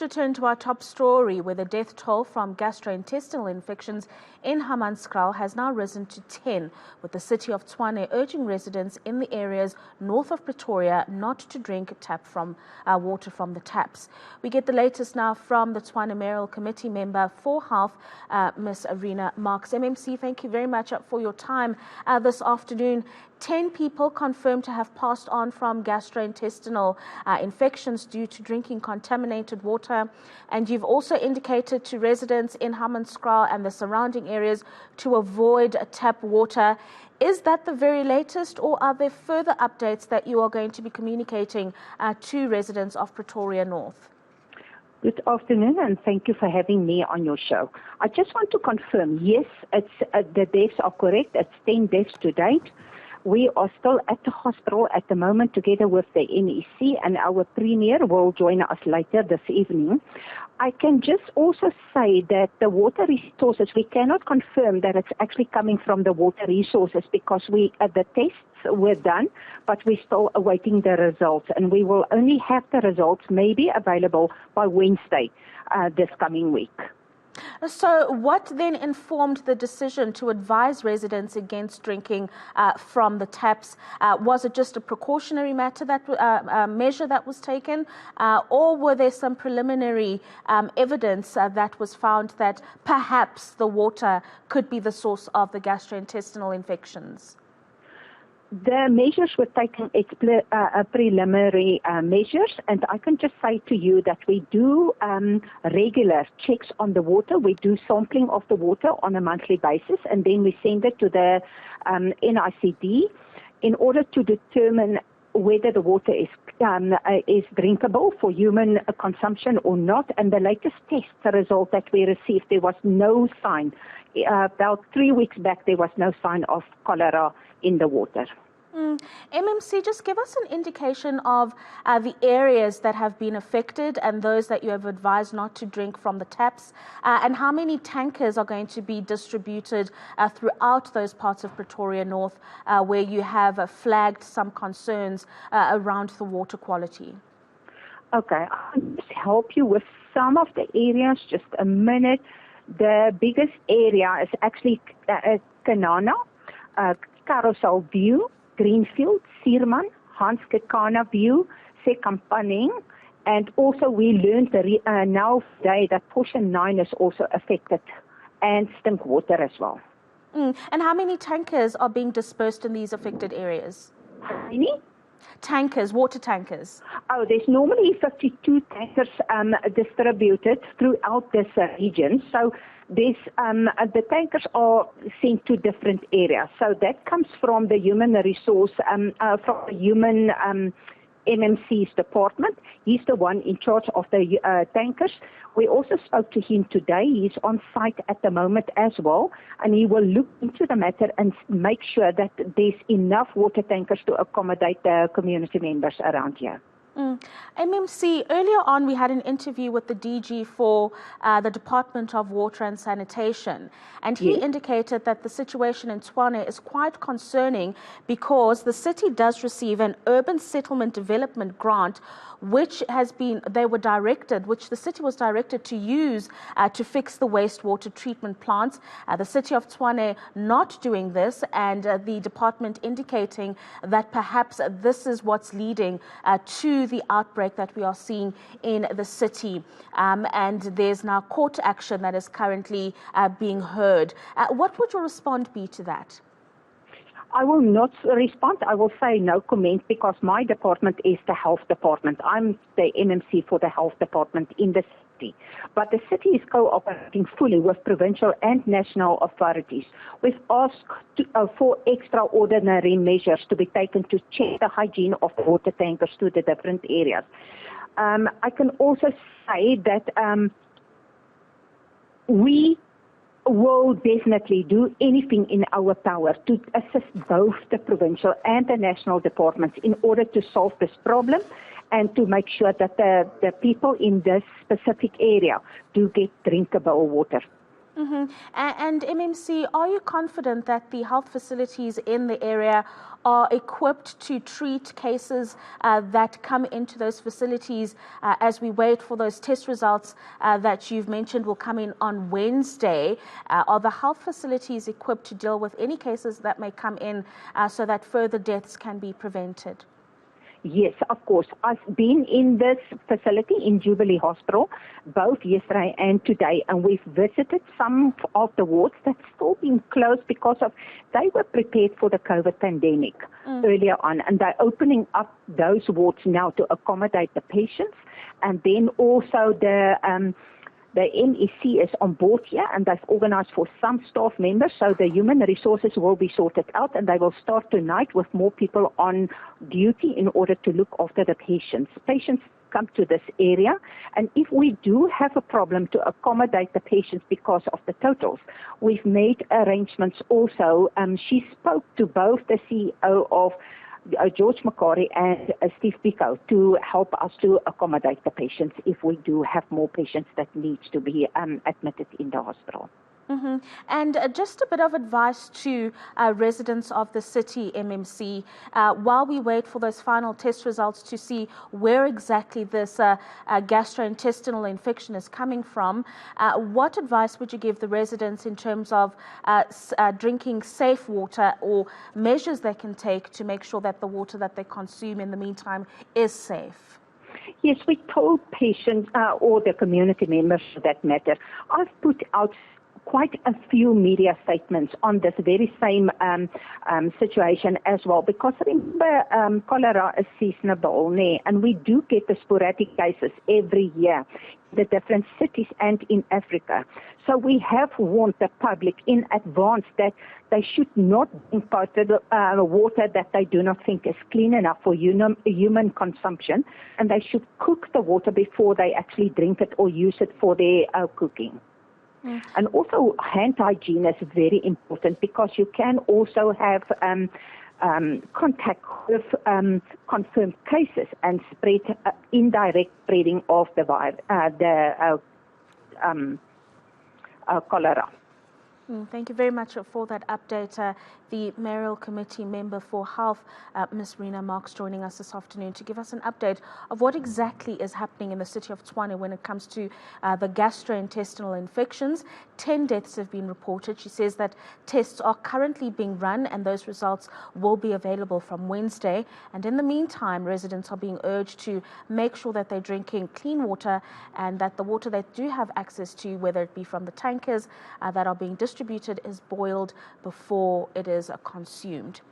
Return to our top story, where the death toll from gastrointestinal infections in Hammanskraal has now risen to 10, with the City of Tshwane urging residents in the areas north of Pretoria not to drink water from the taps. We get the latest now from the Tshwane Mayoral Committee member for Health, Ms. Rina Marx. MMC, thank you very much for your time this afternoon. 10 people confirmed to have passed on from gastrointestinal infections due to drinking contaminated water. And you've also indicated to residents in Hammanskraal and the surrounding areas to avoid tap water. Is that the very latest, or are there further updates that you are going to be communicating to residents of Pretoria North? Good afternoon, and thank you for having me on your show. I just want to confirm, yes, the deaths are correct. It's 10 deaths to date. We are still at the hospital at the moment together with the NEC, and our Premier will join us later this evening. I can just also say that the water resources, we cannot confirm that it's actually coming from the water resources because the tests were done, but we're still awaiting the results, and we will only have the results maybe available by Wednesday this coming week. So what then informed the decision to advise residents against drinking from the taps? Was it just a precautionary measure that was taken, or were there some preliminary evidence that was found that perhaps the water could be the source of the gastrointestinal infections? The measures were taken preliminary measures, and I can just say to you that we do regular checks on the water. We do sampling of the water on a monthly basis, and then we send it to the NICD in order to determine whether the water is drinkable for human consumption or not. And the latest test result that we received, there was no sign. About 3 weeks back, there was no sign of cholera in the water. MMC, just give us an indication of the areas that have been affected and those that you have advised not to drink from the taps, and how many tankers are going to be distributed throughout those parts of Pretoria North where you have flagged some concerns around the water quality. Okay, I'll just help you with some of the areas, just a minute. The biggest area is actually Kanana, Carousel View, Greenfield, Sierman, Hanskekana View, Sekampaneng, and also we learned now today that portion 9 is also affected, and stink water as well. And how many tankers are being dispersed in these affected areas? How many? Tankers, water tankers. Oh, there's normally 52 tankers distributed throughout this region. So there's the tankers are sent to different areas. So that comes from the human resource, from the human MMC's department. He's the one in charge of the tankers. We also spoke to him today. He's on site at the moment as well, and he will look into the matter and make sure that there's enough water tankers to accommodate the community members around here. MMC, earlier on we had an interview with the DG for the Department of Water and Sanitation, and he indicated that the situation in Tshwane is quite concerning because the city does receive an urban settlement development grant which the city was directed to use to fix the wastewater treatment plants. The City of Tshwane not doing this, and the department indicating that perhaps this is what's leading to the outbreak that we are seeing in the city. And there's now court action that is currently being heard. What would your response be to that? I will not respond. I will say no comment because my department is the health department. I'm the MMC for the health department in the city. But the city is cooperating fully with provincial and national authorities. We've asked for extraordinary measures to be taken to check the hygiene of the water tankers to the different areas. I can also say that we will definitely do anything in our power to assist both the provincial and the national departments in order to solve this problem and to make sure that the people in this specific area do get drinkable water. And MMC, are you confident that the health facilities in the area are equipped to treat cases that come into those facilities as we wait for those test results that you've mentioned will come in on Wednesday? Are the health facilities equipped to deal with any cases that may come in so that further deaths can be prevented? Yes, of course. I've been in this facility in Jubilee Hospital, both yesterday and today, and we've visited some of the wards that's still been closed because of they were prepared for the COVID pandemic earlier on, and they're opening up those wards now to accommodate the patients, and then also the NEC is on board here, and they've organized for some staff members, so the human resources will be sorted out, and they will start tonight with more people on duty in order to look after the patients. Patients come to this area, and if we do have a problem to accommodate the patients because of the totals, we've made arrangements also. She spoke to both the CEO of George Macquarie and Steve Pico to help us to accommodate the patients if we do have more patients that need to be admitted in the hospital. And just a bit of advice to residents of the city, MMC, while we wait for those final test results to see where exactly this gastrointestinal infection is coming from, what advice would you give the residents in terms of drinking safe water or measures they can take to make sure that the water that they consume in the meantime is safe? Yes, we told patients or the community members for that matter. I've put out quite a few media statements on this very same situation as well, because remember, cholera is seasonable, and we do get the sporadic cases every year in the different cities and in Africa. So we have warned the public in advance that they should not import water that they do not think is clean enough for human consumption, and they should cook the water before they actually drink it or use it for their cooking. And also hand hygiene is very important, because you can also have contact with confirmed cases and spread indirect spreading of the cholera. Thank you very much for that update. The Mayoral Committee Member for Health, Ms. Rina Marx, joining us this afternoon to give us an update of what exactly is happening in the City of Tshwane when it comes to the gastrointestinal infections. 10 deaths have been reported. She says that tests are currently being run and those results will be available from Wednesday. And in the meantime, residents are being urged to make sure that they're drinking clean water and that the water they do have access to, whether it be from the tankers that are being distributed, is boiled before it is consumed.